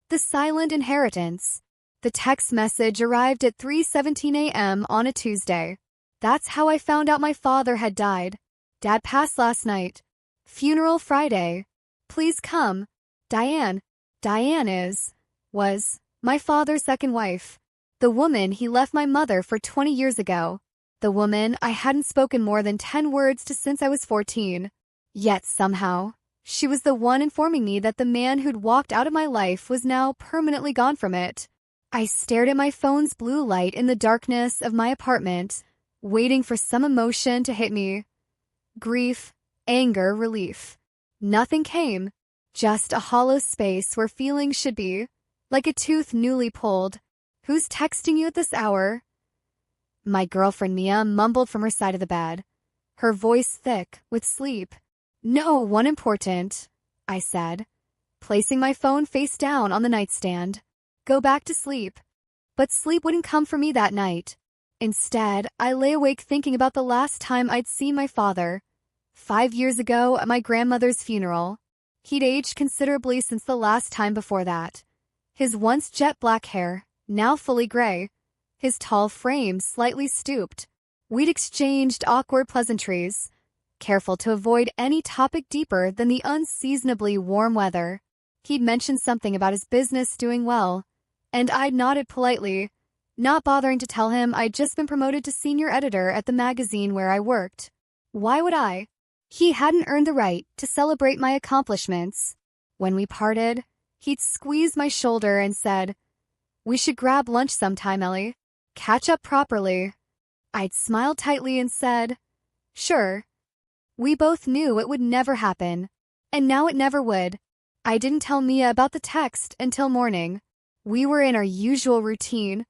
The silent inheritance. The text message arrived at 3:17 a.m. on a Tuesday. That's how I found out my father had died. Dad passed last night. Funeral Friday. Please come. Diane. Diane was my father's second wife. The woman he left my mother for 20 years ago. The woman I hadn't spoken more than 10 words to since I was 14. Yet somehow, she was the one informing me that the man who'd walked out of my life was now permanently gone from it. I stared at my phone's blue light in the darkness of my apartment, waiting for some emotion to hit me. Grief, anger, relief. Nothing came. Just a hollow space where feelings should be, like a tooth newly pulled. Who's texting you at this hour? My girlfriend Mia mumbled from her side of the bed, her voice thick with sleep. No one important, I said, placing my phone face down on the nightstand. Go back to sleep. But sleep wouldn't come for me that night. Instead, I lay awake thinking about the last time I'd seen my father. 5 years ago at my grandmother's funeral. He'd aged considerably since the last time before that. His once jet black hair, now fully gray. His tall frame slightly stooped. We'd exchanged awkward pleasantries, careful to avoid any topic deeper than the unseasonably warm weather. He'd mentioned something about his business doing well, and I'd nodded politely, not bothering to tell him I'd just been promoted to senior editor at the magazine where I worked. Why would I? He hadn't earned the right to celebrate my accomplishments. When we parted, he'd squeezed my shoulder and said, "We should grab lunch sometime, Ellie. Catch up properly." I'd smiled tightly and said, "Sure." We both knew it would never happen, and now it never would. I didn't tell Mia about the text until morning. We were in our usual routine,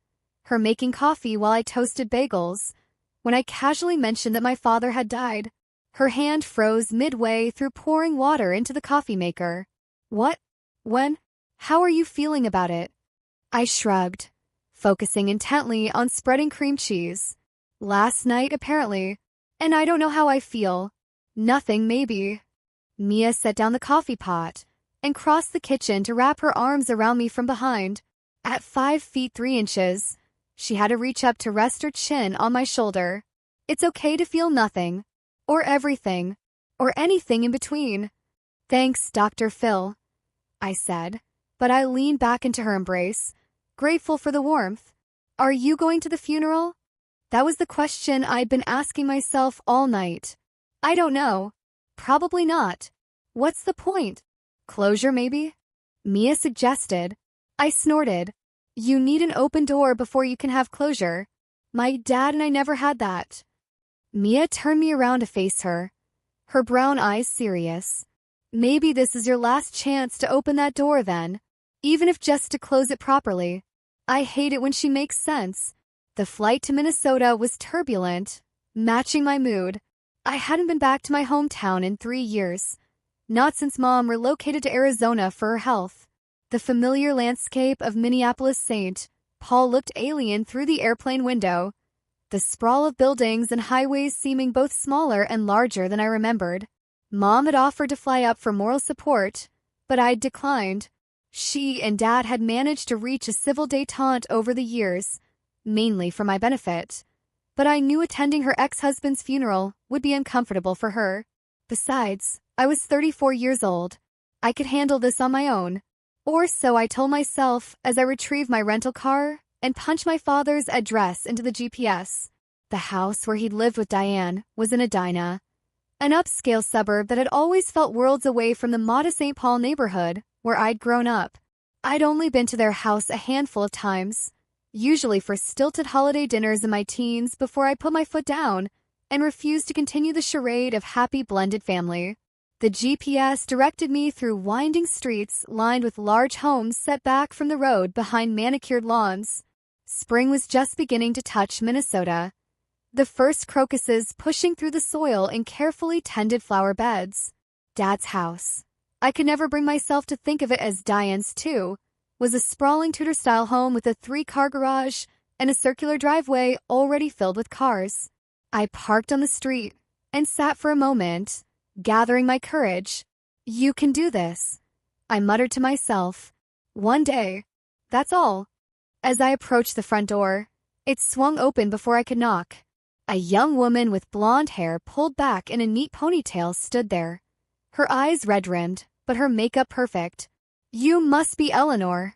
her making coffee while I toasted bagels. When I casually mentioned that my father had died, her hand froze midway through pouring water into the coffee maker. What? When? How are you feeling about it? I shrugged, focusing intently on spreading cream cheese. Last night, apparently, and I don't know how I feel. Nothing, maybe. Mia set down the coffee pot and crossed the kitchen to wrap her arms around me from behind. At 5 feet 3 inches, she had to reach up to rest her chin on my shoulder. It's okay to feel nothing, or everything, or anything in between. Thanks, Dr. Phil, I said, but I leaned back into her embrace, grateful for the warmth. Are you going to the funeral? That was the question I'd been asking myself all night. I don't know. Probably not. What's the point? Closure, maybe? Mia suggested. I snorted. You need an open door before you can have closure. My dad and I never had that. Mia turned me around to face her, her brown eyes serious. Maybe this is your last chance to open that door then, even if just to close it properly. I hate it when she makes sense. The flight to Minnesota was turbulent, matching my mood. I hadn't been back to my hometown in 3 years, not since Mom relocated to Arizona for her health. The familiar landscape of Minneapolis-St. Paul looked alien through the airplane window, the sprawl of buildings and highways seeming both smaller and larger than I remembered. Mom had offered to fly up for moral support, but I'd declined. She and Dad had managed to reach a civil détente over the years, mainly for my benefit. But I knew attending her ex-husband's funeral would be uncomfortable for her. Besides, I was 34 years old. I could handle this on my own. Or so I told myself as I retrieved my rental car and punched my father's address into the GPS. The house where he'd lived with Diane was in Edina, an upscale suburb that had always felt worlds away from the modest St. Paul neighborhood where I'd grown up. I'd only been to their house a handful of times, usually for stilted holiday dinners in my teens before I put my foot down and refused to continue the charade of happy blended family. The GPS directed me through winding streets lined with large homes set back from the road behind manicured lawns. Spring was just beginning to touch Minnesota, the first crocuses pushing through the soil in carefully tended flower beds. Dad's house, I could never bring myself to think of it as Diane's too, was a sprawling Tudor-style home with a 3-car garage and a circular driveway already filled with cars. I parked on the street and sat for a moment, gathering my courage. You can do this, I muttered to myself, One day. That's all. As I approached the front door, it swung open before I could knock. A young woman with blonde hair pulled back in a neat ponytail stood there. Her eyes red-rimmed, but her makeup perfect. "You must be Eleanor,"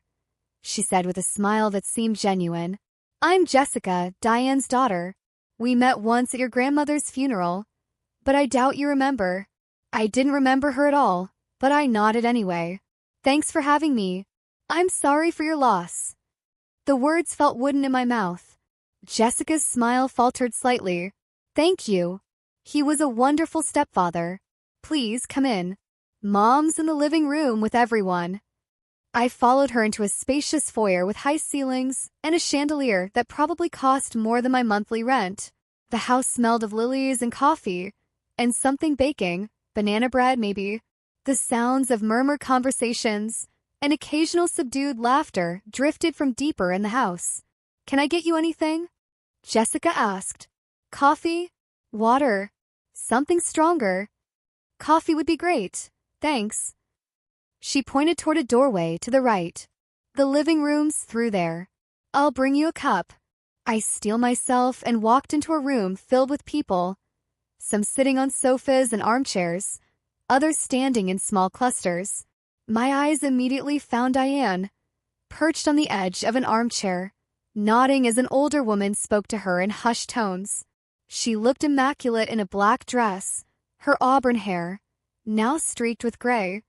she said with a smile that seemed genuine. "I'm Jessica, Diane's daughter. We met once at your grandmother's funeral, but I doubt you remember." I didn't remember her at all, but I nodded anyway. "Thanks for having me. I'm sorry for your loss." The words felt wooden in my mouth. Jessica's smile faltered slightly. "Thank you. He was a wonderful stepfather. Please come in. Mom's in the living room with everyone." I followed her into a spacious foyer with high ceilings and a chandelier that probably cost more than my monthly rent. The house smelled of lilies and coffee, and something baking, banana bread maybe. The sounds of murmured conversations and occasional subdued laughter drifted from deeper in the house. "Can I get you anything?" Jessica asked. "Coffee? Water? Something stronger?" "Coffee would be great, thanks." She pointed toward a doorway to the right. "The living room's through there. I'll bring you a cup." I steeled myself and walked into a room filled with people, some sitting on sofas and armchairs, others standing in small clusters. My eyes immediately found Diane, perched on the edge of an armchair, nodding as an older woman spoke to her in hushed tones. She looked immaculate in a black dress, her auburn hair, now streaked with gray,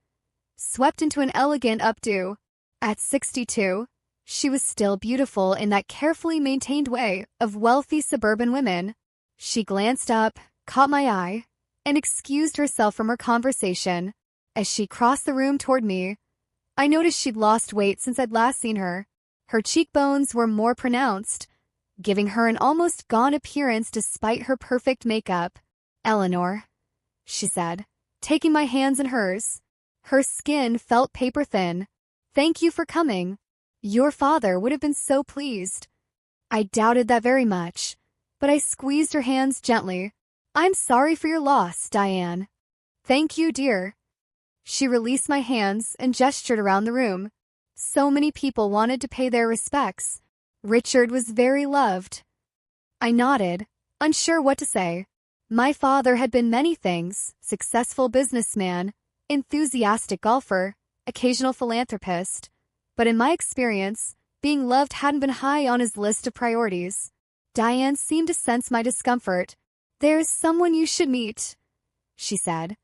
swept into an elegant updo. At 62, she was still beautiful in that carefully maintained way of wealthy suburban women. She glanced up, caught my eye, and excused herself from her conversation. As she crossed the room toward me, I noticed she'd lost weight since I'd last seen her. Her cheekbones were more pronounced, giving her an almost gaunt appearance despite her perfect makeup. "Eleanor," she said, taking my hands in hers. Her skin felt paper-thin. "Thank you for coming. Your father would have been so pleased." I doubted that very much, but I squeezed her hands gently. "I'm sorry for your loss, Diane." "Thank you, dear." She released my hands and gestured around the room. So many people wanted to pay their respects. Richard was very loved. I nodded, unsure what to say. My father had been many things: successful businessman, enthusiastic golfer, occasional philanthropist. But in my experience, being loved hadn't been high on his list of priorities. Diane seemed to sense my discomfort. "There's someone you should meet," she said,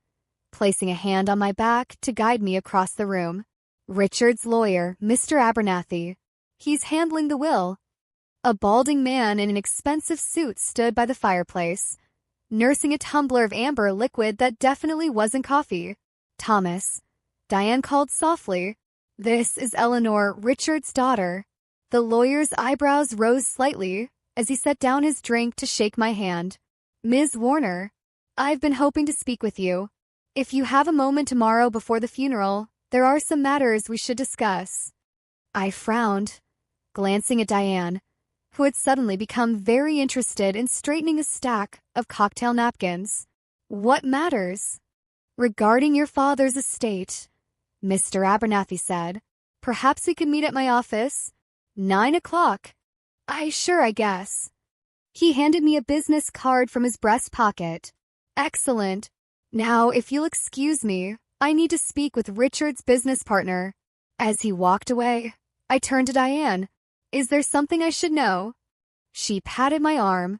placing a hand on my back to guide me across the room. "Richard's lawyer, Mr. Abernathy. He's handling the will." A balding man in an expensive suit stood by the fireplace, nursing a tumbler of amber liquid that definitely wasn't coffee. "Thomas," Diane called softly. "This is Eleanor, Richard's daughter." The lawyer's eyebrows rose slightly as he set down his drink to shake my hand. "Ms. Warner, I've been hoping to speak with you. If you have a moment tomorrow before the funeral, there are some matters we should discuss." I frowned, glancing at Diane, who had suddenly become very interested in straightening a stack of cocktail napkins. "What matters?" "Regarding your father's estate," Mr. Abernathy said. "Perhaps we could meet at my office. 9 o'clock. I guess." He handed me a business card from his breast pocket. "Excellent. Now, if you'll excuse me, I need to speak with Richard's business partner." As he walked away, I turned to Diane. "Is there something I should know?" She patted my arm,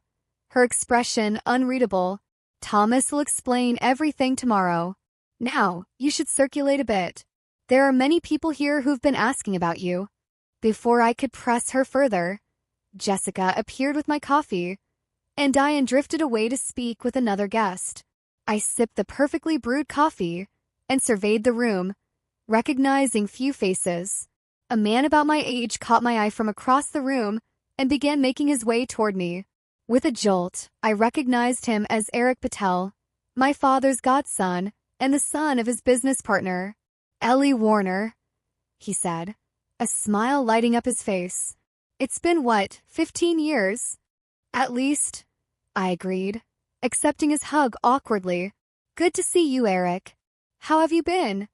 her expression unreadable. "Thomas will explain everything tomorrow. Now, you should circulate a bit. There are many people here who've been asking about you." Before I could press her further, Jessica appeared with my coffee, and Diane drifted away to speak with another guest. I sipped the perfectly brewed coffee and surveyed the room, recognizing few faces. A man about my age caught my eye from across the room and began making his way toward me. With a jolt, I recognized him as Eric Patel, my father's godson and the son of his business partner. "Ellie Warner," he said, a smile lighting up his face. "It's been, 15 years?" "At least," I agreed, accepting his hug awkwardly. "Good to see you, Eric. How have you been?"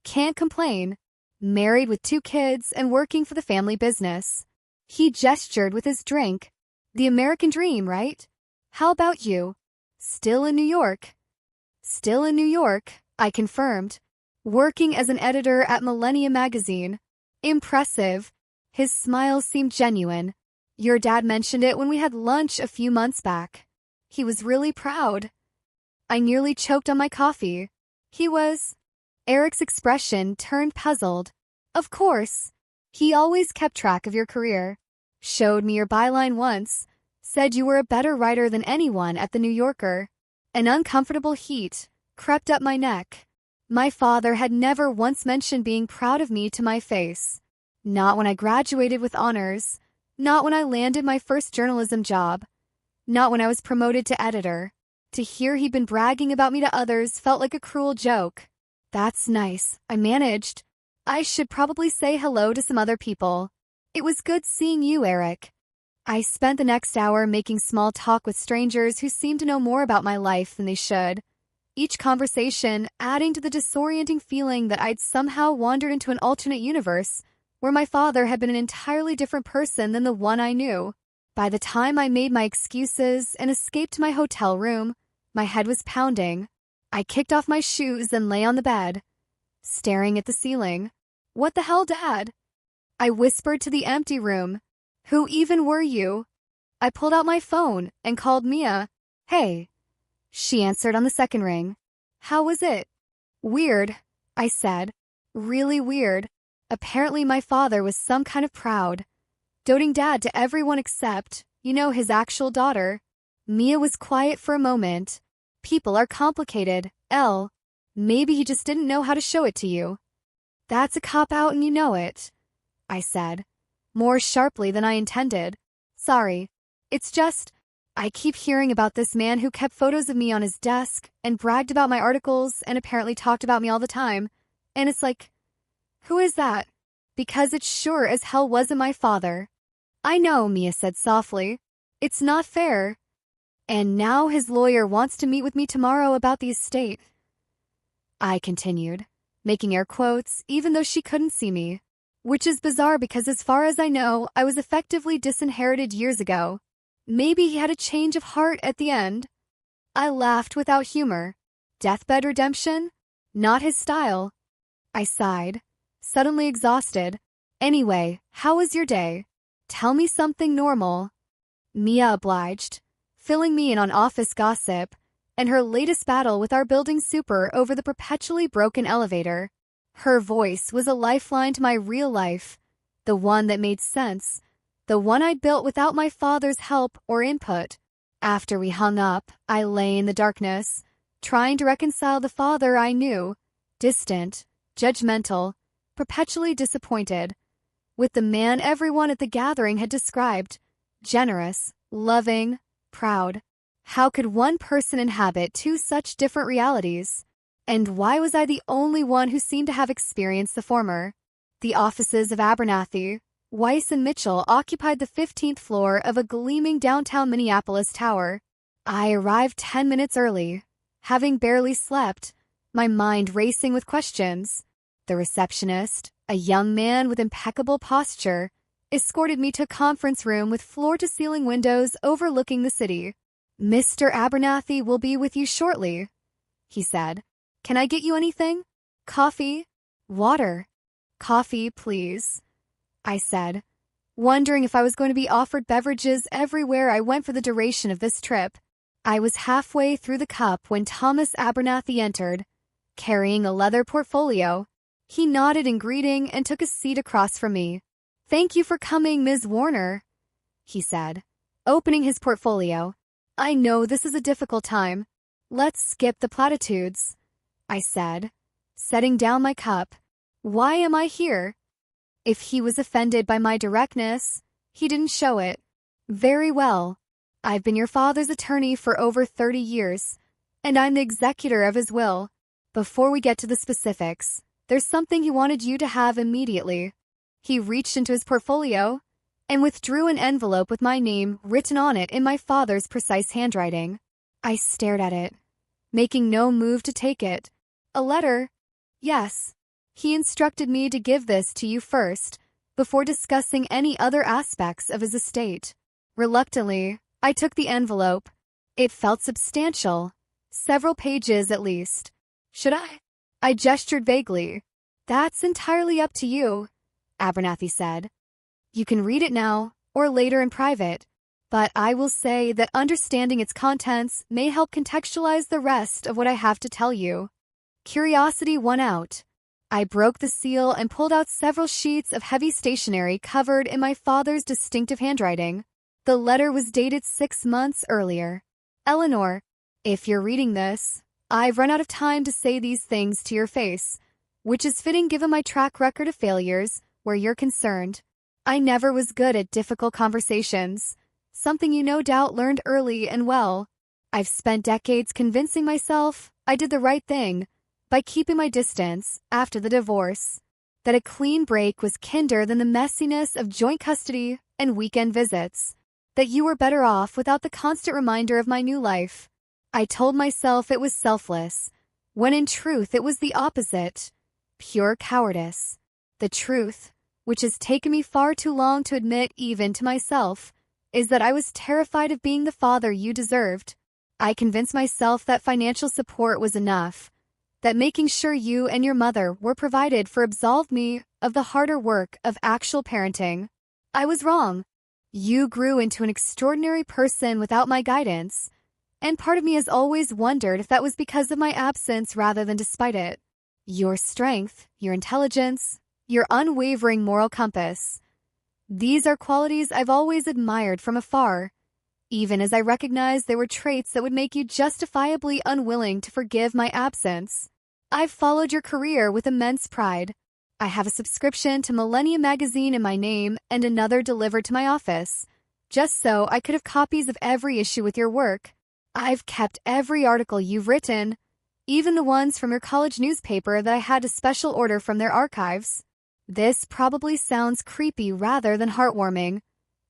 "Can't complain. married with 2 kids and working for the family business. He gestured with his drink. The American dream, right? How about you? Still in New York? Still in New York, I confirmed. Working as an editor at Millennium magazine. Impressive. His smile seemed genuine. Your dad mentioned it when we had lunch a few months back. He was really proud. I nearly choked on my coffee. He was. Eric's expression turned puzzled. Of course. He always kept track of your career. Showed me your byline once. Said you were a better writer than anyone at The New Yorker. An uncomfortable heat crept up my neck. My father had never once mentioned being proud of me to my face. Not when I graduated with honors. Not when I landed my first journalism job. Not when I was promoted to editor. To hear he'd been bragging about me to others felt like a cruel joke. That's nice, I managed. I should probably say hello to some other people. It was good seeing you, Eric. I spent the next hour making small talk with strangers who seemed to know more about my life than they should. Each conversation adding to the disorienting feeling that I'd somehow wandered into an alternate universe where my father had been an entirely different person than the one I knew. By the time I made my excuses and escaped to my hotel room, my head was pounding. I kicked off my shoes and lay on the bed, staring at the ceiling. What the hell, Dad? I whispered to the empty room. Who even were you? I pulled out my phone and called Mia. Hey. She answered on the second ring. How was it? Weird, I said. Really weird. Apparently my father was some kind of proud, doting dad to everyone except, his actual daughter. Mia was quiet for a moment. People are complicated, Elle. Maybe he just didn't know how to show it to you. That's a cop-out and you know it, I said, more sharply than I intended. Sorry. It's just, I keep hearing about this man who kept photos of me on his desk and bragged about my articles and apparently talked about me all the time. And it's like, who is that? Because it sure as hell wasn't my father. I know, Mia said softly. It's not fair. And now his lawyer wants to meet with me tomorrow about the estate. I continued, making air quotes even though she couldn't see me. Which is bizarre because as far as I know, I was effectively disinherited years ago. Maybe he had a change of heart at the end. I laughed without humor. Deathbed redemption? Not his style. I sighed, suddenly exhausted. Anyway, how was your day? Tell me something normal. Mia obliged, filling me in on office gossip and her latest battle with our building super over the perpetually broken elevator. Her voice was a lifeline to my real life, the one that made sense, the one I'd built without my father's help or input. After we hung up, I lay in the darkness, trying to reconcile the father I knew, distant, judgmental, perpetually disappointed, with the man everyone at the gathering had described, generous, loving, proud. How could one person inhabit 2 such different realities? And why was I the only one who seemed to have experienced the former? The offices of Abernathy, Weiss and Mitchell occupied the 15th floor of a gleaming downtown Minneapolis tower. I arrived 10 minutes early, having barely slept, my mind racing with questions. The receptionist, a young man with impeccable posture, escorted me to a conference room with floor-to-ceiling windows overlooking the city. Mr. Abernathy will be with you shortly, he said. Can I get you anything? Coffee? Water? Coffee, please, I said, wondering if I was going to be offered beverages everywhere I went for the duration of this trip. I was halfway through the cup when Thomas Abernathy entered, carrying a leather portfolio. He nodded in greeting and took a seat across from me. Thank you for coming, Ms. Warner, he said, opening his portfolio. I know this is a difficult time. Let's skip the platitudes, I said, setting down my cup. Why am I here? If he was offended by my directness, he didn't show it. Very well. I've been your father's attorney for over 30 years, and I'm the executor of his will. Before we get to the specifics, there's something he wanted you to have immediately. He reached into his portfolio and withdrew an envelope with my name written on it in my father's precise handwriting. I stared at it, making no move to take it. A letter? Yes. He instructed me to give this to you first, before discussing any other aspects of his estate. Reluctantly, I took the envelope. It felt substantial, several pages at least. Should I? I gestured vaguely. That's entirely up to you, Abernathy said. You can read it now, or later in private, but I will say that understanding its contents may help contextualize the rest of what I have to tell you. Curiosity won out. I broke the seal and pulled out several sheets of heavy stationery covered in my father's distinctive handwriting. The letter was dated 6 months earlier. Eleanor, if you're reading this, I've run out of time to say these things to your face, which is fitting given my track record of failures where you're concerned. I never was good at difficult conversations, something you no doubt learned early and well. I've spent decades convincing myself I did the right thing by keeping my distance after the divorce, that a clean break was kinder than the messiness of joint custody and weekend visits, that you were better off without the constant reminder of my new life. I told myself it was selfless, when in truth it was the opposite, pure cowardice. The truth, which has taken me far too long to admit even to myself, is that I was terrified of being the father you deserved. I convinced myself that financial support was enough, that making sure you and your mother were provided for absolved me of the harder work of actual parenting. I was wrong. You grew into an extraordinary person without my guidance, and part of me has always wondered if that was because of my absence rather than despite it. Your strength, your intelligence, your unwavering moral compass. These are qualities I've always admired from afar, even as I recognize they were traits that would make you justifiably unwilling to forgive my absence. I've followed your career with immense pride. I have a subscription to Millennium magazine in my name and another delivered to my office, just so I could have copies of every issue with your work. I've kept every article you've written, even the ones from your college newspaper that I had to special order from their archives. This probably sounds creepy rather than heartwarming,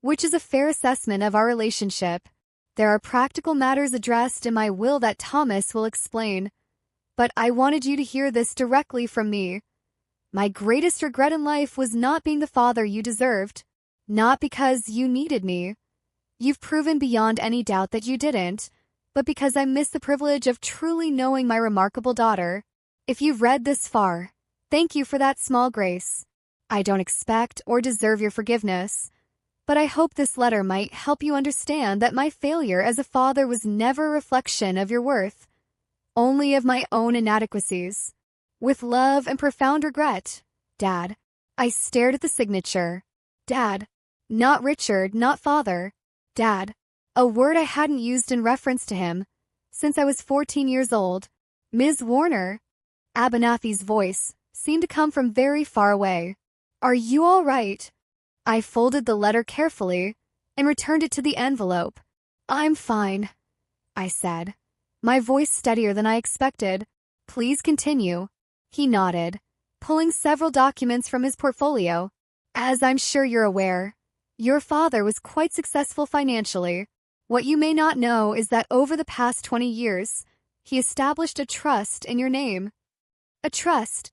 which is a fair assessment of our relationship. There are practical matters addressed in my will that Thomas will explain, but I wanted you to hear this directly from me. My greatest regret in life was not being the father you deserved, not because you needed me. You've proven beyond any doubt that you didn't, but because I missed the privilege of truly knowing my remarkable daughter. If you've read this far, thank you for that small grace. I don't expect or deserve your forgiveness, but I hope this letter might help you understand that my failure as a father was never a reflection of your worth, only of my own inadequacies. With love and profound regret, Dad. I stared at the signature. Dad. Not Richard, not father. Dad. A word I hadn't used in reference to him since I was 14 years old. Ms. Warner. Abernathy's voice seemed to come from very far away. Are you all right? I folded the letter carefully and returned it to the envelope. I'm fine, I said, my voice steadier than I expected. Please continue. He nodded, pulling several documents from his portfolio. As I'm sure you're aware, your father was quite successful financially. What you may not know is that over the past 20 years, he established a trust in your name. A trust?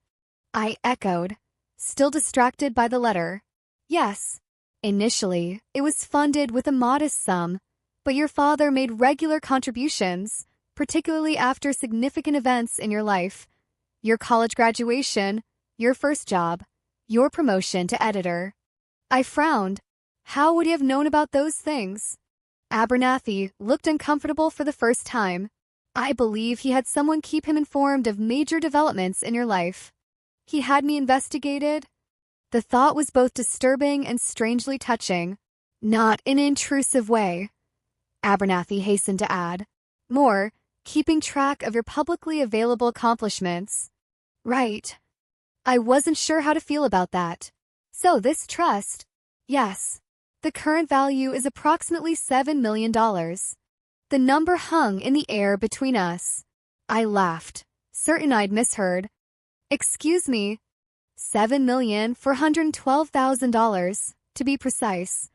I echoed, still distracted by the letter. Yes. Initially, it was funded with a modest sum, but your father made regular contributions, particularly after significant events in your life. Your college graduation, your first job, your promotion to editor. I frowned. How would he have known about those things? Abernathy looked uncomfortable for the first time. I believe he had someone keep him informed of major developments in your life. He had me investigated. The thought was both disturbing and strangely touching. Not in an intrusive way, Abernathy hastened to add. More, keeping track of your publicly available accomplishments. Right. I wasn't sure how to feel about that. So this trust? Yes. The current value is approximately $7 million. The number hung in the air between us. I laughed, certain I'd misheard. Excuse me. $7,412,000, to be precise,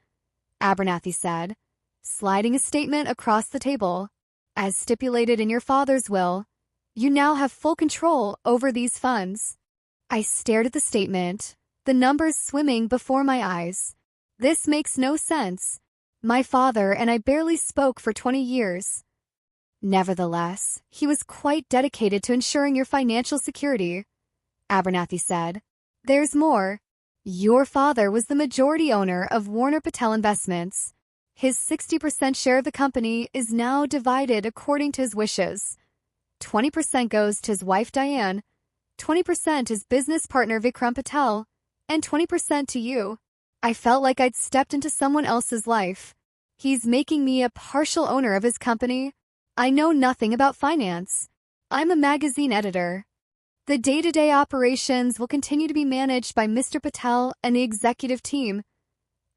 Abernathy said, sliding a statement across the table. As stipulated in your father's will, you now have full control over these funds. I stared at the statement, the numbers swimming before my eyes. This makes no sense. My father and I barely spoke for 20 years. Nevertheless, he was quite dedicated to ensuring your financial security, Abernathy said. There's more. Your father was the majority owner of Warner Patel Investments. His 60% share of the company is now divided according to his wishes. 20% goes to his wife Diane, 20% his business partner Vikram Patel, and 20% to you. I felt like I'd stepped into someone else's life. He's making me a partial owner of his company. I know nothing about finance. I'm a magazine editor. The day-to-day operations will continue to be managed by Mr. Patel and the executive team,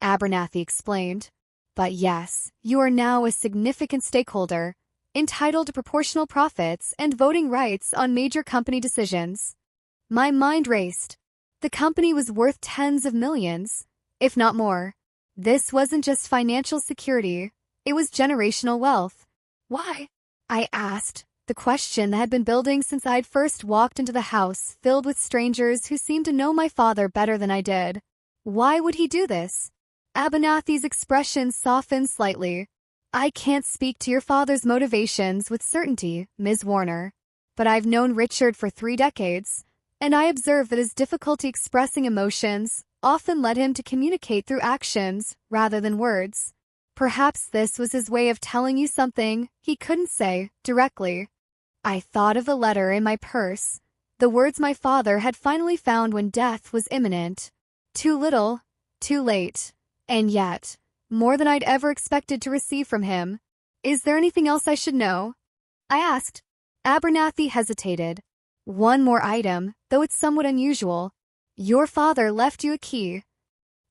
Abernathy explained. But yes, you are now a significant stakeholder, entitled to proportional profits and voting rights on major company decisions. My mind raced. The company was worth tens of millions, if not more. This wasn't just financial security, it was generational wealth. Why? I asked, the question that had been building since I had first walked into the house filled with strangers who seemed to know my father better than I did. Why would he do this? Abernathy's expression softened slightly. I can't speak to your father's motivations with certainty, Ms. Warner. But I've known Richard for 3 decades, and I observe that his difficulty expressing emotions often led him to communicate through actions rather than words. Perhaps this was his way of telling you something he couldn't say directly. I thought of the letter in my purse, the words my father had finally found when death was imminent. Too little, too late. And yet, more than I'd ever expected to receive from him. Is there anything else I should know? I asked. Abernathy hesitated. One more item, though it's somewhat unusual. Your father left you a key.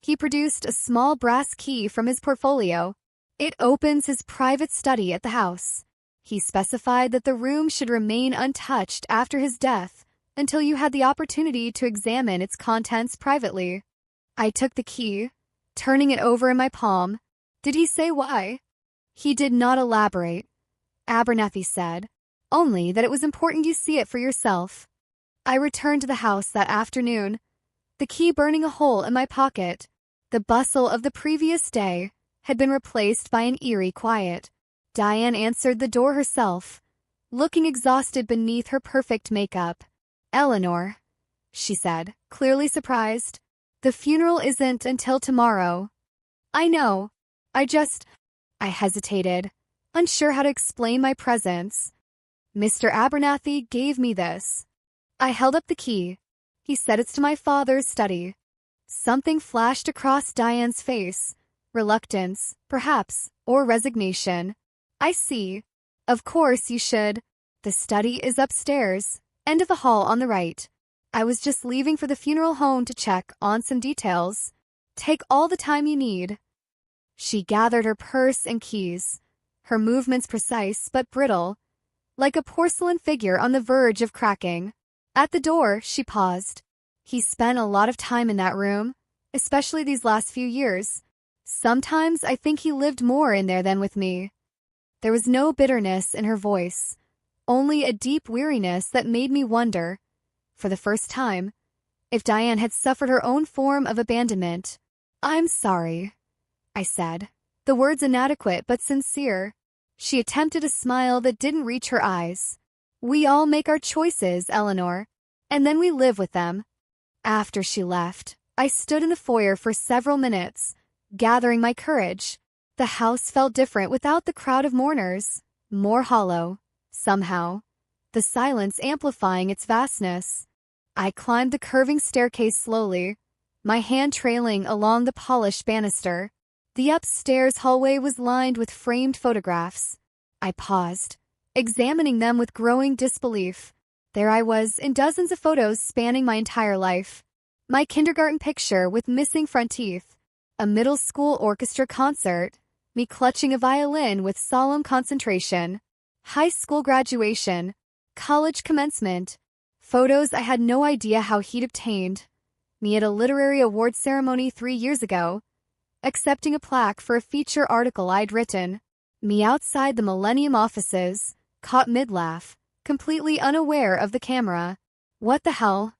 He produced a small brass key from his portfolio. It opens his private study at the house. He specified that the room should remain untouched after his death until you had the opportunity to examine its contents privately. I took the key, turning it over in my palm. Did he say why? He did not elaborate, Abernathy said, only that it was important you see it for yourself. I returned to the house that afternoon, the key burning a hole in my pocket. The bustle of the previous day had been replaced by an eerie quiet. Diane answered the door herself, looking exhausted beneath her perfect makeup. Eleanor, she said, clearly surprised. The funeral isn't until tomorrow. I know. I hesitated, unsure how to explain my presence. Mr. Abernathy gave me this. I held up the key. He said it's to my father's study. Something flashed across Diane's face. Reluctance, perhaps, or resignation. I see. Of course you should. The study is upstairs, end of the hall on the right. I was just leaving for the funeral home to check on some details. Take all the time you need. She gathered her purse and keys, her movements precise but brittle, like a porcelain figure on the verge of cracking. At the door, she paused. He spent a lot of time in that room, especially these last few years. Sometimes I think he lived more in there than with me. There was no bitterness in her voice, only a deep weariness that made me wonder, for the first time, if Diane had suffered her own form of abandonment. I'm sorry, I said, the words inadequate but sincere. She attempted a smile that didn't reach her eyes. We all make our choices, Eleanor, and then we live with them. After she left, I stood in the foyer for several minutes, gathering my courage. The house felt different without the crowd of mourners, more hollow, somehow, the silence amplifying its vastness. I climbed the curving staircase slowly, my hand trailing along the polished banister. The upstairs hallway was lined with framed photographs. I paused, examining them with growing disbelief. There I was in dozens of photos spanning my entire life. My kindergarten picture with missing front teeth, a middle school orchestra concert, me clutching a violin with solemn concentration, high school graduation, college commencement, photos I had no idea how he'd obtained, me at a literary award ceremony 3 years ago, accepting a plaque for a feature article I'd written, me outside the Millennium offices, caught mid-laugh, completely unaware of the camera. What the hell?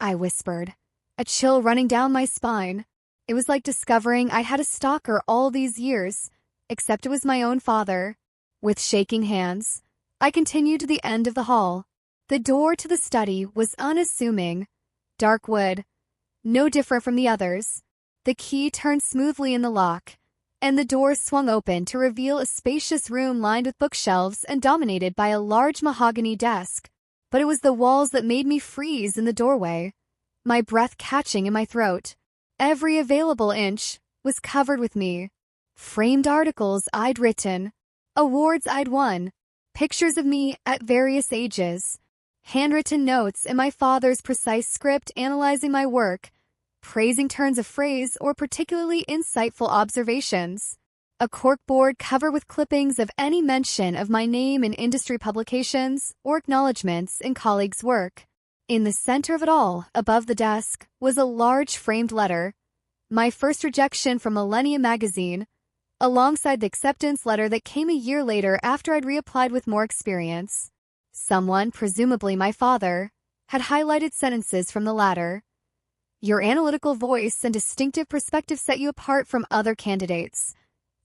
I whispered, a chill running down my spine. It was like discovering I had a stalker all these years, except it was my own father. With shaking hands, I continued to the end of the hall. The door to the study was unassuming. Dark wood, no different from the others. The key turned smoothly in the lock, and the door swung open to reveal a spacious room lined with bookshelves and dominated by a large mahogany desk. But it was the walls that made me freeze in the doorway, my breath catching in my throat. Every available inch was covered with me. Framed articles I'd written, awards I'd won, pictures of me at various ages, handwritten notes in my father's precise script analyzing my work, praising turns of phrase or particularly insightful observations, a corkboard covered with clippings of any mention of my name in industry publications or acknowledgments in colleagues' work. In the center of it all, above the desk, was a large framed letter, my first rejection from Millennium magazine, alongside the acceptance letter that came a year later after I'd reapplied with more experience. Someone, presumably my father, had highlighted sentences from the latter. Your analytical voice and distinctive perspective set you apart from other candidates,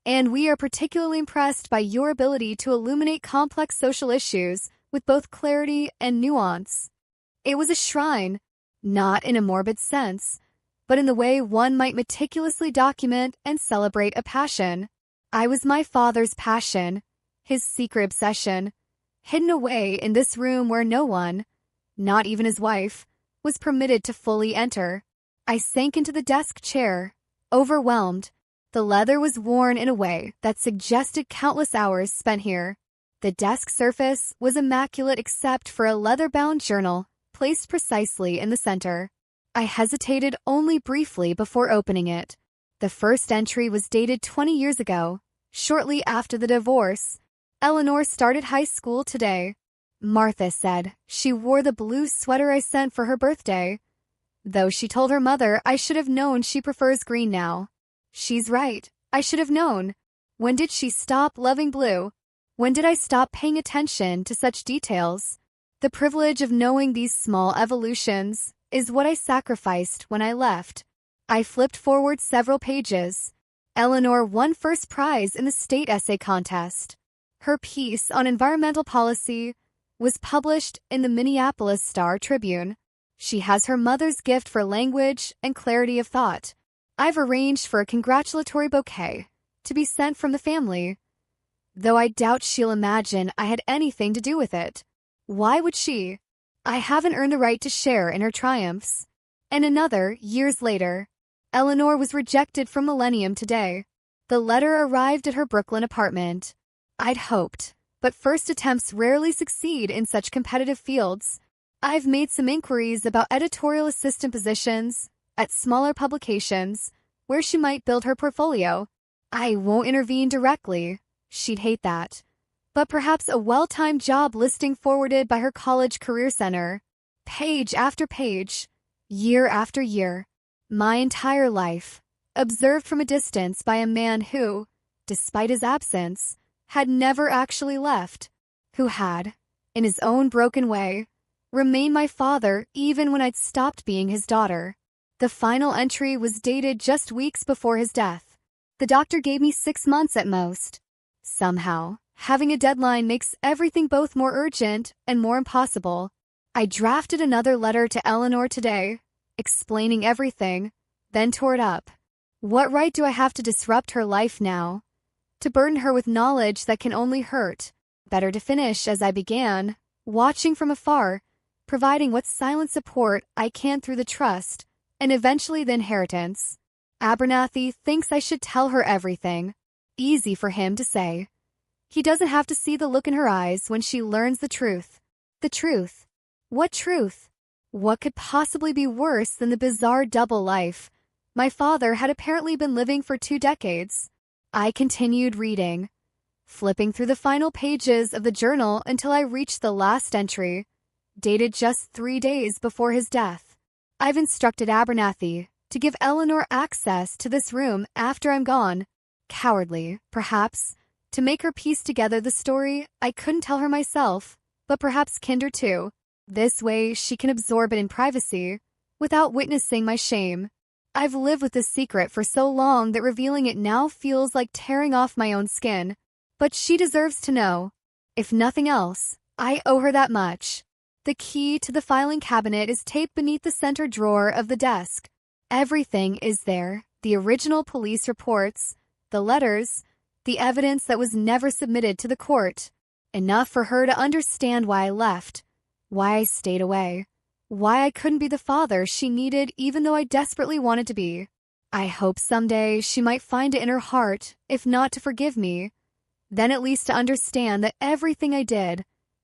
and we are particularly impressed by your ability to illuminate complex social issues with both clarity and nuance. It was a shrine, not in a morbid sense, but in the way one might meticulously document and celebrate a passion. I was my father's passion, his secret obsession, hidden away in this room where no one, not even his wife, was permitted to fully enter. I sank into the desk chair, overwhelmed. The leather was worn in a way that suggested countless hours spent here. The desk surface was immaculate except for a leather-bound journal placed precisely in the center. I hesitated only briefly before opening it. The first entry was dated 20 years ago, shortly after the divorce. Eleanor started high school today. Martha said she wore the blue sweater I sent for her birthday, though she told her mother I should have known she prefers green now. She's right, I should have known. When did she stop loving blue? When did I stop paying attention to such details? The privilege of knowing these small evolutions is what I sacrificed when I left. I flipped forward several pages. Eleanor won first prize in the state essay contest. Her piece on environmental policy was published in the Minneapolis Star-Tribune. She has her mother's gift for language and clarity of thought. I've arranged for a congratulatory bouquet to be sent from the family, though I doubt she'll imagine I had anything to do with it. Why would she? I haven't earned the right to share in her triumphs. And another, years later, Eleanor was rejected from Millennium today. The letter arrived at her Brooklyn apartment. I'd hoped, but first attempts rarely succeed in such competitive fields. I've made some inquiries about editorial assistant positions at smaller publications where she might build her portfolio. I won't intervene directly. She'd hate that. But perhaps a well-timed job listing forwarded by her college career center. Page after page, year after year, my entire life, observed from a distance by a man who, despite his absence, had never actually left, who had, in his own broken way, remained my father even when I'd stopped being his daughter. The final entry was dated just weeks before his death. The doctor gave me 6 months at most. Somehow, having a deadline makes everything both more urgent and more impossible. I drafted another letter to Eleanor today, explaining everything, then tore it up. What right do I have to disrupt her life now? To burden her with knowledge that can only hurt? Better to finish as I began, watching from afar, providing what silent support I can through the trust, and eventually the inheritance. Abernathy thinks I should tell her everything. Easy for him to say. He doesn't have to see the look in her eyes when she learns the truth. The truth. What truth? What could possibly be worse than the bizarre double life my father had apparently been living for 2 decades? I continued reading, flipping through the final pages of the journal until I reached the last entry, dated just 3 days before his death. I've instructed Abernathy to give Eleanor access to this room after I'm gone. Cowardly, perhaps, to make her piece together the story I couldn't tell her myself, but perhaps Kinder too. This way she can absorb it in privacy, without witnessing my shame. I've lived with this secret for so long that revealing it now feels like tearing off my own skin. But she deserves to know. If nothing else, I owe her that much. The key to the filing cabinet is taped beneath the center drawer of the desk. Everything is there: the original police reports, the letters, the evidence that was never submitted to the court. Enough for her to understand why I left, why I stayed away, why I couldn't be the father she needed even though I desperately wanted to be. I hope someday she might find it in her heart, if not to forgive me, then at least to understand that everything I did,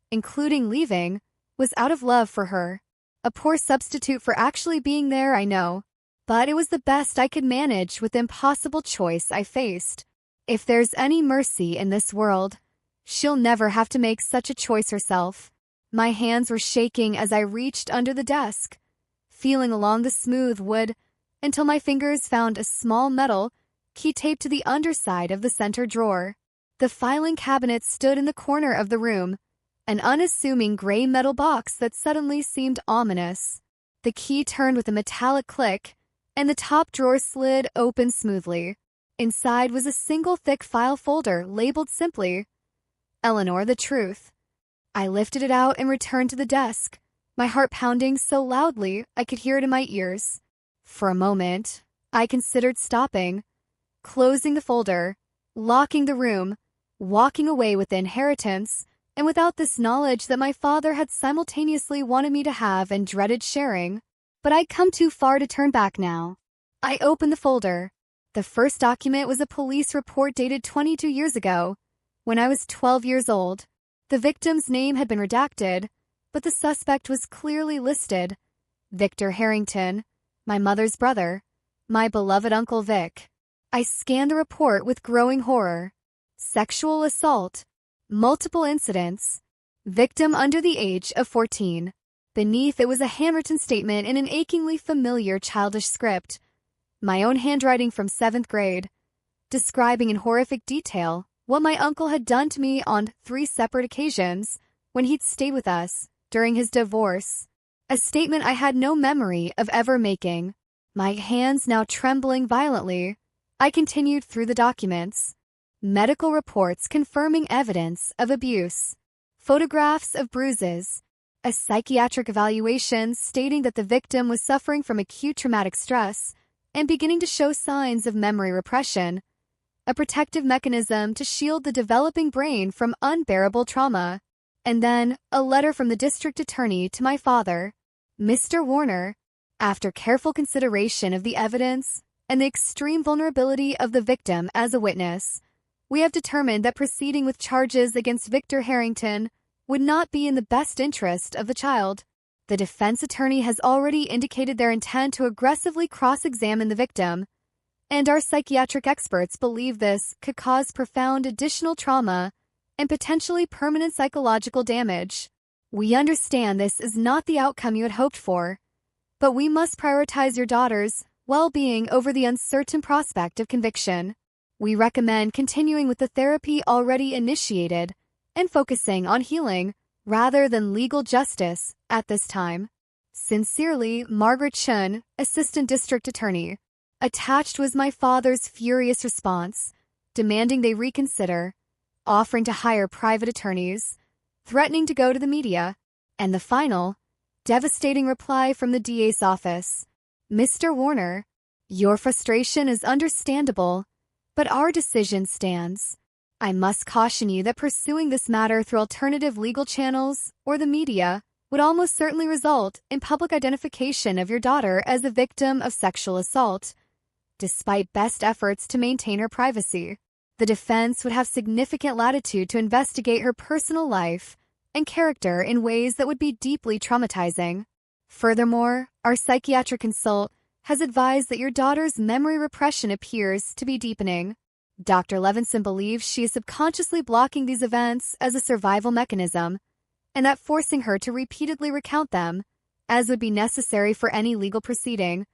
including leaving, was out of love for her. A poor substitute for actually being there, I know, but it was the best I could manage with the impossible choice I faced. If there's any mercy in this world, she'll never have to make such a choice herself. My hands were shaking as I reached under the desk, feeling along the smooth wood until my fingers found a small metal key taped to the underside of the center drawer. The filing cabinet stood in the corner of the room, an unassuming gray metal box that suddenly seemed ominous. The key turned with a metallic click, and the top drawer slid open smoothly. Inside was a single thick file folder labeled simply, Eleanor, the Truth. I lifted it out and returned to the desk, my heart pounding so loudly I could hear it in my ears. For a moment, I considered stopping, closing the folder, locking the room, walking away with the inheritance, and without this knowledge that my father had simultaneously wanted me to have and dreaded sharing. But I'd come too far to turn back now. I opened the folder. The first document was a police report dated 22 years ago, when I was 12 years old. The victim's name had been redacted, but the suspect was clearly listed: Victor Harrington, my mother's brother, my beloved Uncle Vic. I scanned the report with growing horror. Sexual assault, multiple incidents, victim under the age of 14. Beneath it was a handwritten statement in an achingly familiar childish script, my own handwriting from 7th grade, describing in horrific detail what my uncle had done to me on 3 separate occasions when he'd stayed with us during his divorce. A statement I had no memory of ever making. My hands now trembling violently, I continued through the documents. Medical reports confirming evidence of abuse, photographs of bruises, a psychiatric evaluation stating that the victim was suffering from acute traumatic stress and beginning to show signs of memory repression, a protective mechanism to shield the developing brain from unbearable trauma, and then a letter from the district attorney to my father, Mr. Warner. After careful consideration of the evidence and the extreme vulnerability of the victim as a witness, we have determined that proceeding with charges against Victor Harrington would not be in the best interest of the child. The defense attorney has already indicated their intent to aggressively cross-examine the victim, and our psychiatric experts believe this could cause profound additional trauma and potentially permanent psychological damage. We understand this is not the outcome you had hoped for, but we must prioritize your daughter's well-being over the uncertain prospect of conviction. We recommend continuing with the therapy already initiated and focusing on healing rather than legal justice at this time. Sincerely, Margaret Chun, Assistant District Attorney. Attached was my father's furious response, demanding they reconsider, offering to hire private attorneys, threatening to go to the media, and the final, devastating reply from the DA's office. Mr. Warner, your frustration is understandable, but our decision stands. I must caution you that pursuing this matter through alternative legal channels or the media would almost certainly result in public identification of your daughter as a victim of sexual assault. Despite best efforts to maintain her privacy, the defense would have significant latitude to investigate her personal life and character in ways that would be deeply traumatizing. Furthermore, our psychiatric consult has advised that your daughter's memory repression appears to be deepening. Dr. Levinson believes she is subconsciously blocking these events as a survival mechanism, and that forcing her to repeatedly recount them, as would be necessary for any legal proceeding,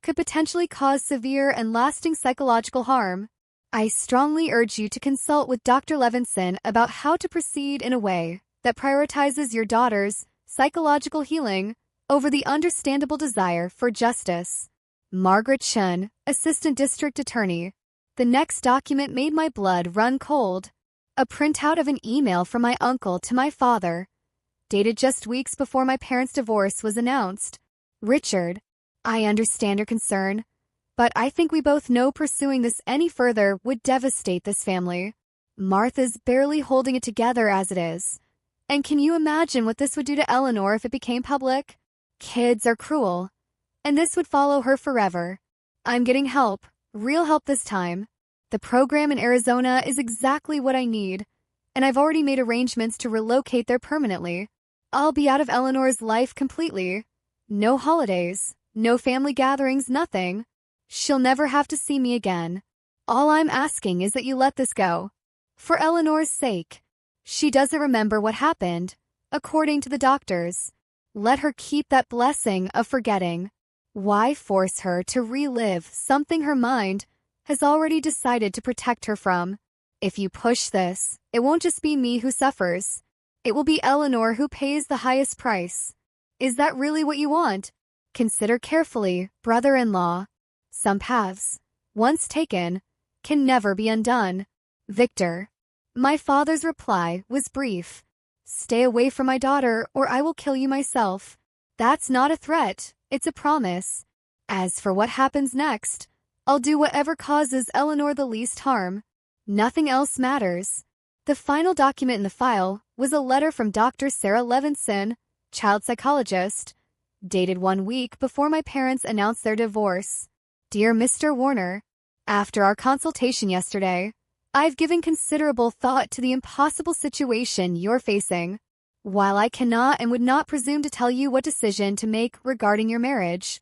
could potentially cause severe and lasting psychological harm. I strongly urge you to consult with Dr. Levinson about how to proceed in a way that prioritizes your daughter's psychological healing over the understandable desire for justice. Margaret Chun, Assistant District Attorney. The next document made my blood run cold. A printout of an email from my uncle to my father, dated just weeks before my parents' divorce was announced. Richard, I understand your concern, but I think we both know pursuing this any further would devastate this family. Martha's barely holding it together as it is. And can you imagine what this would do to Eleanor if it became public? Kids are cruel, and this would follow her forever. I'm getting help, real help this time. The program in Arizona is exactly what I need, and I've already made arrangements to relocate there permanently. I'll be out of Eleanor's life completely. No holidays, no family gatherings, nothing. She'll never have to see me again. All I'm asking is that you let this go. For Eleanor's sake. She doesn't remember what happened, according to the doctors. Let her keep that blessing of forgetting. Why force her to relive something her mind has already decided to protect her from? If you push this, it won't just be me who suffers. It will be Eleanor who pays the highest price. Is that really what you want? Consider carefully, brother-in-law. Some paths, once taken, can never be undone. Victor. My father's reply was brief. Stay away from my daughter or I will kill you myself. That's not a threat, it's a promise. As for what happens next, I'll do whatever causes Eleanor the least harm. Nothing else matters. The final document in the file was a letter from Dr. Sarah Levinson, child psychologist, dated 1 week before my parents announced their divorce. Dear Mr. Warner, after our consultation yesterday, I've given considerable thought to the impossible situation you're facing. While I cannot and would not presume to tell you what decision to make regarding your marriage,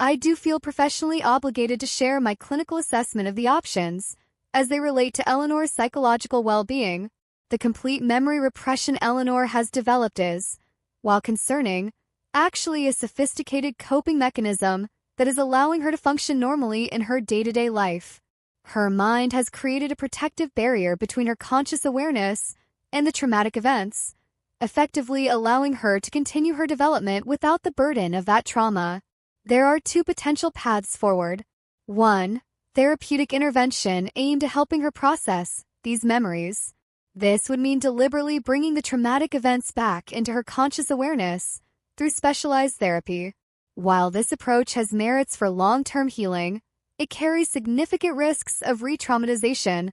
I do feel professionally obligated to share my clinical assessment of the options as they relate to Eleanor's psychological well-being. The complete memory repression Eleanor has developed is, while concerning, actually a sophisticated coping mechanism that is allowing her to function normally in her day-to-day life. Her mind has created a protective barrier between her conscious awareness and the traumatic events, effectively allowing her to continue her development without the burden of that trauma. There are 2 potential paths forward. 1. Therapeutic intervention aimed at helping her process these memories. This would mean deliberately bringing the traumatic events back into her conscious awareness through specialized therapy. While this approach has merits for long-term healing, it carries significant risks of re-traumatization,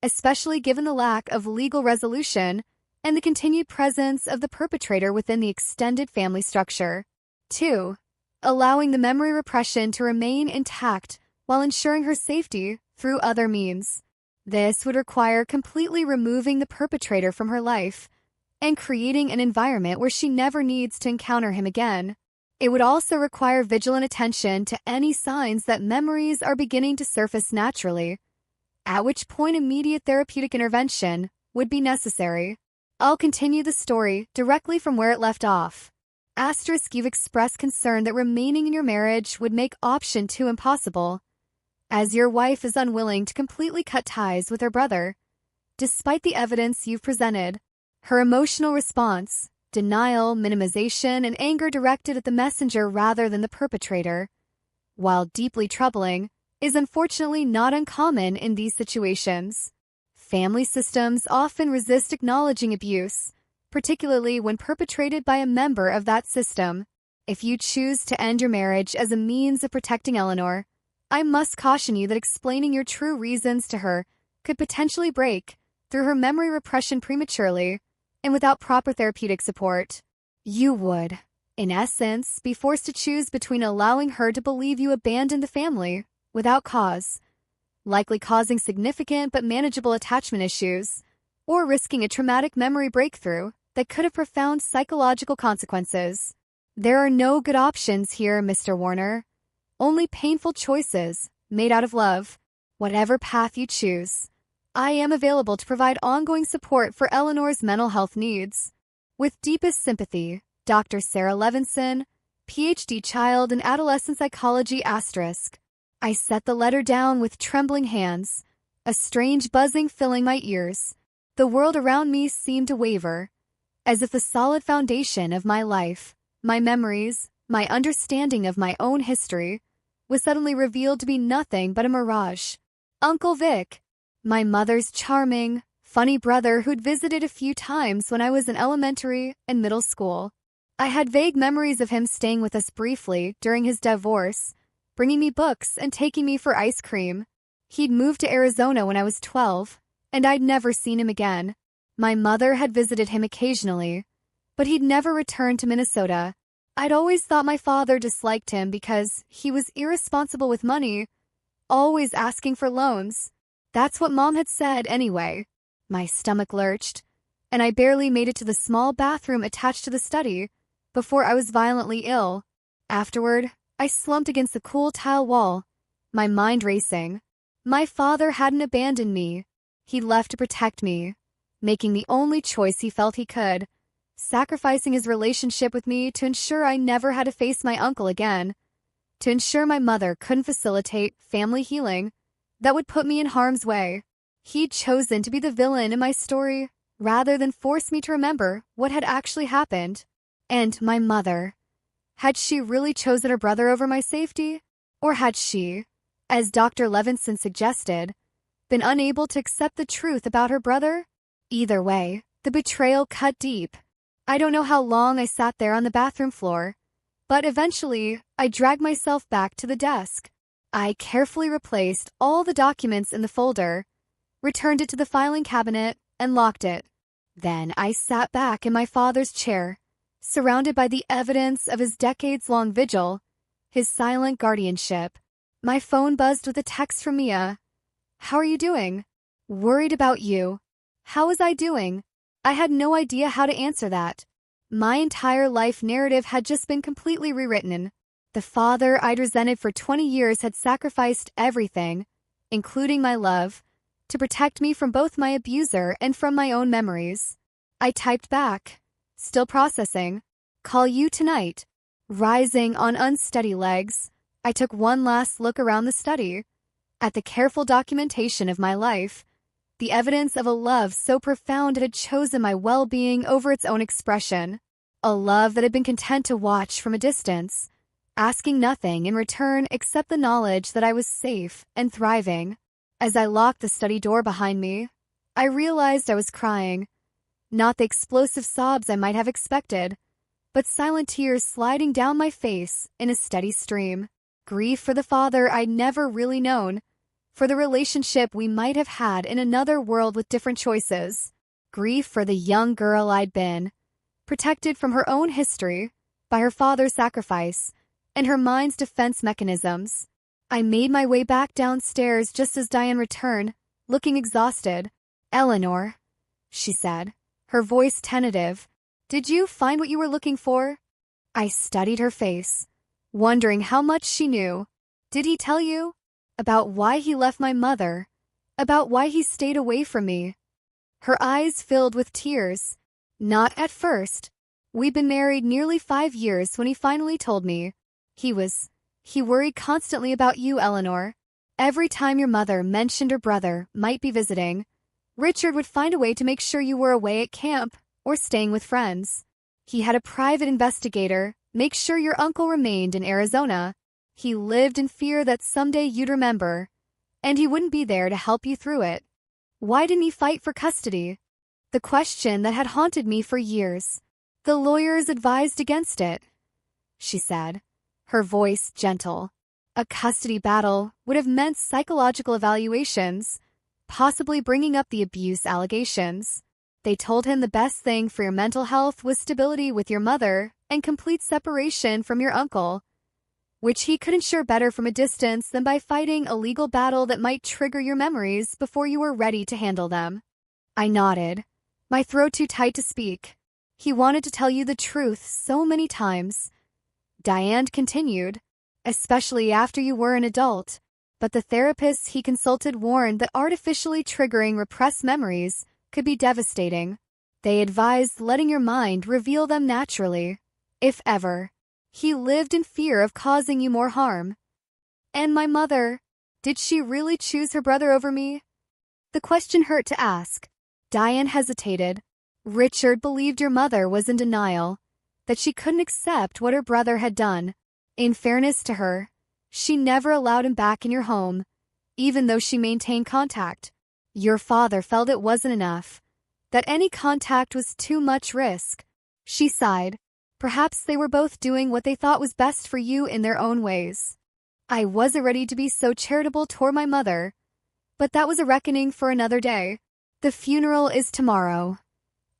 especially given the lack of legal resolution and the continued presence of the perpetrator within the extended family structure. 2. Allowing the memory repression to remain intact while ensuring her safety through other means. This would require completely removing the perpetrator from her life and creating an environment where she never needs to encounter him again. It would also require vigilant attention to any signs that memories are beginning to surface naturally, at which point immediate therapeutic intervention would be necessary. I'll continue the story directly from where it left off. Asterisk, you've expressed concern that remaining in your marriage would make option 2 impossible, as your wife is unwilling to completely cut ties with her brother, despite the evidence you've presented. Her emotional response, denial, minimization, and anger directed at the messenger rather than the perpetrator, while deeply troubling, is unfortunately not uncommon in these situations. Family systems often resist acknowledging abuse, particularly when perpetrated by a member of that system. If you choose to end your marriage as a means of protecting Eleanor, I must caution you that explaining your true reasons to her could potentially break through her memory repression prematurely and without proper therapeutic support. You would, in essence, be forced to choose between allowing her to believe you abandoned the family without cause, likely causing significant but manageable attachment issues, or risking a traumatic memory breakthrough that could have profound psychological consequences. There are no good options here, Mr. Warner. Only painful choices, made out of love. Whatever path you choose, I am available to provide ongoing support for Eleanor's mental health needs. With deepest sympathy, Dr. Sarah Levinson, PhD, Child and Adolescent Psychology *. I set the letter down with trembling hands, a strange buzzing filling my ears. The world around me seemed to waver, as if the solid foundation of my life my memories, my understanding of my own history, was suddenly revealed to be nothing but a mirage. Uncle Vic, my mother's charming, funny brother who'd visited a few times when I was in elementary and middle school. I had vague memories of him staying with us briefly during his divorce, bringing me books and taking me for ice cream. He'd moved to Arizona when I was 12, and I'd never seen him again. My mother had visited him occasionally, but he'd never returned to Minnesota. I'd always thought my father disliked him because he was irresponsible with money, always asking for loans. That's what Mom had said anyway. My stomach lurched, and I barely made it to the small bathroom attached to the study before I was violently ill. Afterward, I slumped against the cool tile wall, my mind racing. My father hadn't abandoned me. He'd left to protect me, making the only choice he felt he could, sacrificing his relationship with me to ensure I never had to face my uncle again, to ensure my mother couldn't facilitate family healing that would put me in harm's way. He'd chosen to be the villain in my story rather than force me to remember what had actually happened. And my mother. Had she really chosen her brother over my safety? Or had she, as Dr. Levinson suggested, been unable to accept the truth about her brother? Either way, the betrayal cut deep. I don't know how long I sat there on the bathroom floor, but eventually I dragged myself back to the desk. I carefully replaced all the documents in the folder, returned it to the filing cabinet, and locked it. Then I sat back in my father's chair, surrounded by the evidence of his decades-long vigil, his silent guardianship. My phone buzzed with a text from Mia. "How are you doing? Worried about you." How was I doing? I had no idea how to answer that. My entire life narrative had just been completely rewritten. The father I'd resented for 20 years had sacrificed everything, including my love, to protect me from both my abuser and from my own memories. I typed back, still processing, "Call you tonight." Rising on unsteady legs, I took one last look around the study, at the careful documentation of my life, the evidence of a love so profound it had chosen my well-being over its own expression, a love that had been content to watch from a distance, asking nothing in return except the knowledge that I was safe and thriving. As I locked the study door behind me, I realized I was crying. Not the explosive sobs I might have expected, but silent tears sliding down my face in a steady stream. Grief for the father I'd never really known, for the relationship we might have had in another world with different choices. Grief for the young girl I'd been, protected from her own history by her father's sacrifice and her mind's defense mechanisms. I made my way back downstairs just as Diane returned, looking exhausted. "Eleanor," she said, her voice tentative, "did you find what you were looking for?" I studied her face, wondering how much she knew. "Did he tell you? About why he left my mother? About why he stayed away from me?" Her eyes filled with tears. "Not at first. We'd been married nearly 5 years when he finally told me. He worried constantly about you, Eleanor. Every time your mother mentioned her brother might be visiting, Richard would find a way to make sure you were away at camp or staying with friends. He had a private investigator make sure your uncle remained in Arizona. He lived in fear that someday you'd remember, and he wouldn't be there to help you through it. Why didn't he fight for custody?" The question that had haunted me for years. "The lawyers advised against it," she said, her voice gentle. A custody battle would have meant psychological evaluations, possibly bringing up the abuse allegations. They told him the best thing for your mental health was stability with your mother and complete separation from your uncle, which he could ensure better from a distance than by fighting a legal battle that might trigger your memories before you were ready to handle them. I nodded, my throat too tight to speak. "He wanted to tell you the truth so many times," Diane continued, "especially after you were an adult. But the therapists he consulted warned that artificially triggering repressed memories could be devastating. They advised letting your mind reveal them naturally, if ever. He lived in fear of causing you more harm." "And my mother, did she really choose her brother over me?" The question hurt to ask. Diane hesitated. "Richard believed your mother was in denial, that she couldn't accept what her brother had done. In fairness to her, she never allowed him back in your home, even though she maintained contact. Your father felt it wasn't enough, that any contact was too much risk. She sighed. Perhaps they were both doing what they thought was best for you in their own ways. I wasn't ready to be so charitable toward my mother, but that was a reckoning for another day. The funeral is tomorrow,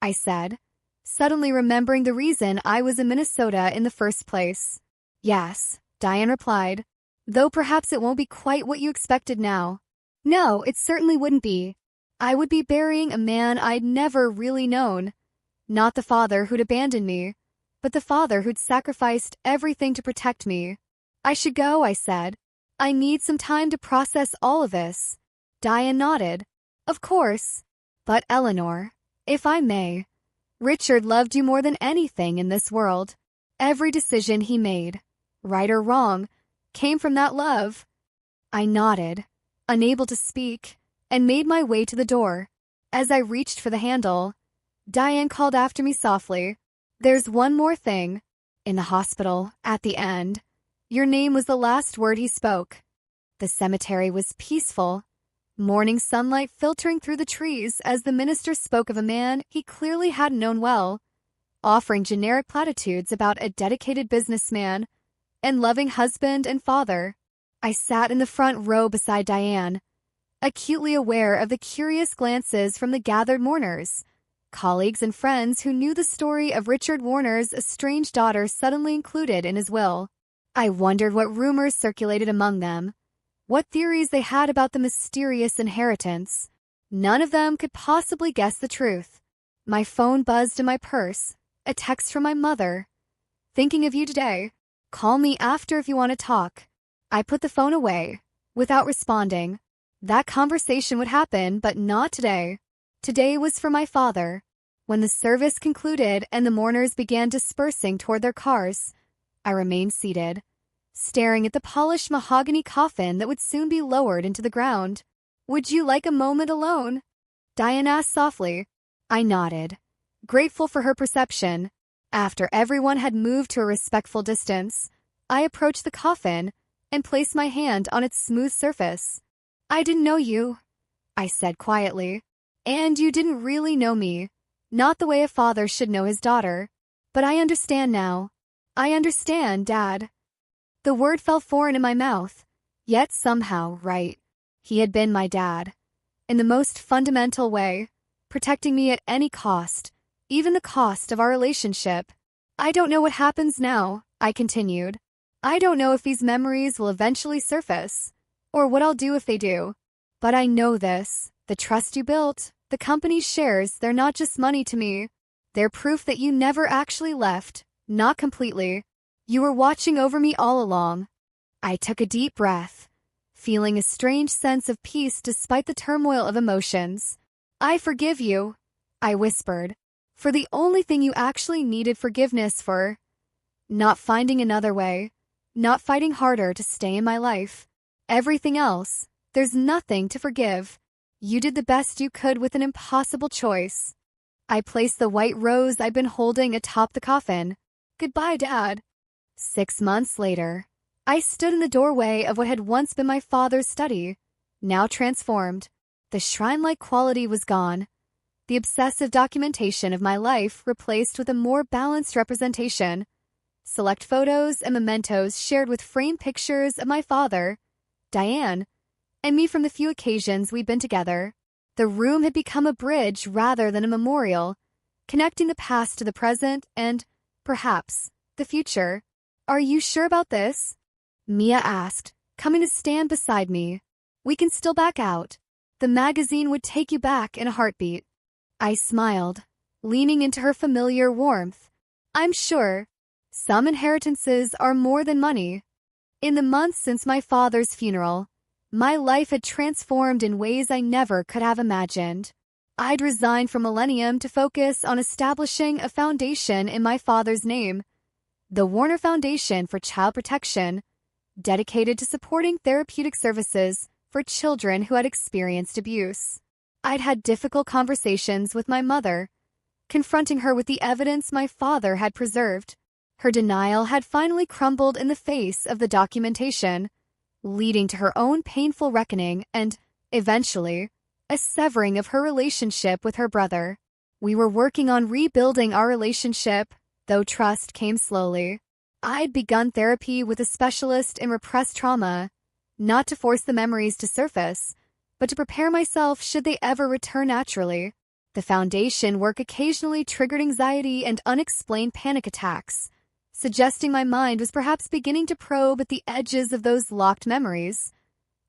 I said, suddenly remembering the reason I was in Minnesota in the first place. Yes, Diane replied, though perhaps it won't be quite what you expected now. No, it certainly wouldn't be. I would be burying a man I'd never really known. Not the father who'd abandoned me, but the father who'd sacrificed everything to protect me. I should go, I said. I need some time to process all of this. Diane nodded. Of course. But Eleanor, if I may, Richard loved you more than anything in this world. Every decision he made, right or wrong, came from that love. I nodded, unable to speak, and made my way to the door. As I reached for the handle, Diane called after me softly. There's one more thing. In the hospital, at the end, your name was the last word he spoke. The cemetery was peaceful, morning sunlight filtering through the trees as the minister spoke of a man he clearly hadn't known well, offering generic platitudes about a dedicated businessman and loving husband and father. I sat in the front row beside Diane, acutely aware of the curious glances from the gathered mourners, colleagues and friends who knew the story of Richard Warner's estranged daughter suddenly included in his will. I wondered what rumors circulated among them, what theories they had about the mysterious inheritance. None of them could possibly guess the truth. My phone buzzed in my purse, a text from my mother. Thinking of you today. Call me after if you want to talk. I put the phone away, without responding. That conversation would happen, but not today. Today was for my father. When the service concluded and the mourners began dispersing toward their cars, I remained seated, staring at the polished mahogany coffin that would soon be lowered into the ground. Would you like a moment alone? Diane asked softly. I nodded, grateful for her perception. After everyone had moved to a respectful distance, I approached the coffin and placed my hand on its smooth surface. I didn't know you, I said quietly. And you didn't really know me. Not the way a father should know his daughter. But I understand now. I understand, Dad. The word fell foreign in my mouth, yet somehow right. He had been my dad, in the most fundamental way, protecting me at any cost, even the cost of our relationship. I don't know what happens now, I continued. I don't know if these memories will eventually surface, or what I'll do if they do. But I know this, the trust you built, the company's shares, they're not just money to me. They're proof that you never actually left, not completely. You were watching over me all along. I took a deep breath, feeling a strange sense of peace despite the turmoil of emotions. I forgive you, I whispered, for the only thing you actually needed forgiveness for. Not finding another way, not fighting harder to stay in my life. Everything else, there's nothing to forgive. You did the best you could with an impossible choice. I placed the white rose I'd been holding atop the coffin. Goodbye, Dad. 6 months later, I stood in the doorway of what had once been my father's study, now transformed. The shrine-like quality was gone. The obsessive documentation of my life replaced with a more balanced representation. Select photos and mementos shared with framed pictures of my father, Diane, and me from the few occasions we'd been together. The room had become a bridge rather than a memorial, connecting the past to the present and, perhaps, the future. Are you sure about this? Mia asked, coming to stand beside me. We can still back out. The magazine would take you back in a heartbeat. I smiled, leaning into her familiar warmth. I'm sure. Some inheritances are more than money. In the months since my father's funeral, my life had transformed in ways I never could have imagined. I'd resigned from Millennium to focus on establishing a foundation in my father's name, the Warner Foundation for Child Protection, dedicated to supporting therapeutic services for children who had experienced abuse. I'd had difficult conversations with my mother, confronting her with the evidence my father had preserved. Her denial had finally crumbled in the face of the documentation, leading to her own painful reckoning and, eventually, a severing of her relationship with her brother. We were working on rebuilding our relationship, though trust came slowly. I'd begun therapy with a specialist in repressed trauma, not to force the memories to surface, but to prepare myself should they ever return naturally. The foundation work occasionally triggered anxiety and unexplained panic attacks, suggesting my mind was perhaps beginning to probe at the edges of those locked memories.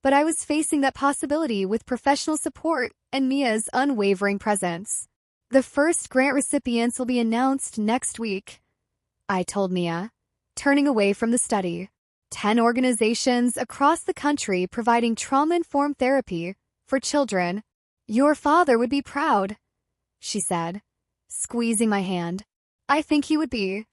But I was facing that possibility with professional support and Mia's unwavering presence. The first grant recipients will be announced next week, I told Mia, turning away from the study. 10 organizations across the country providing trauma-informed therapy for children. Your father would be proud, she said, squeezing my hand. I think he would be.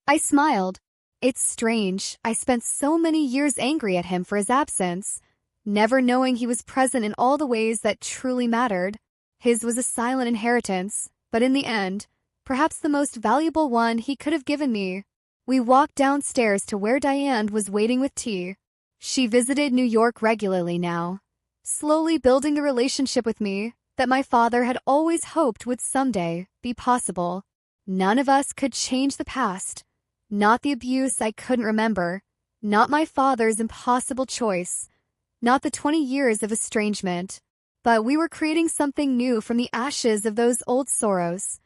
I smiled. It's strange, I spent so many years angry at him for his absence, never knowing he was present in all the ways that truly mattered. His was a silent inheritance, but in the end, perhaps the most valuable one he could have given me. We walked downstairs to where Diane was waiting with tea. She visited New York regularly now, slowly building the relationship with me that my father had always hoped would someday be possible. None of us could change the past. Not the abuse I couldn't remember, not my father's impossible choice, not the 20 years of estrangement. But we were creating something new from the ashes of those old sorrows,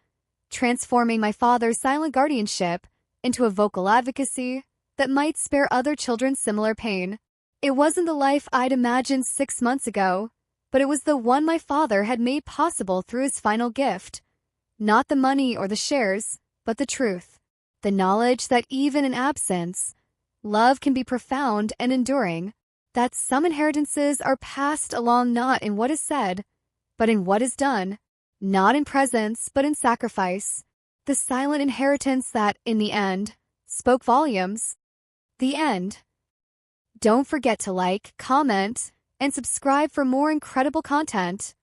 transforming my father's silent guardianship into a vocal advocacy that might spare other children similar pain. It wasn't the life I'd imagined 6 months ago, but it was the one my father had made possible through his final gift. Not the money or the shares, but the truth. The knowledge that even in absence, love can be profound and enduring, that some inheritances are passed along not in what is said, but in what is done, not in presence, but in sacrifice. The silent inheritance that, in the end, spoke volumes. The end. Don't forget to like, comment, and subscribe for more incredible content.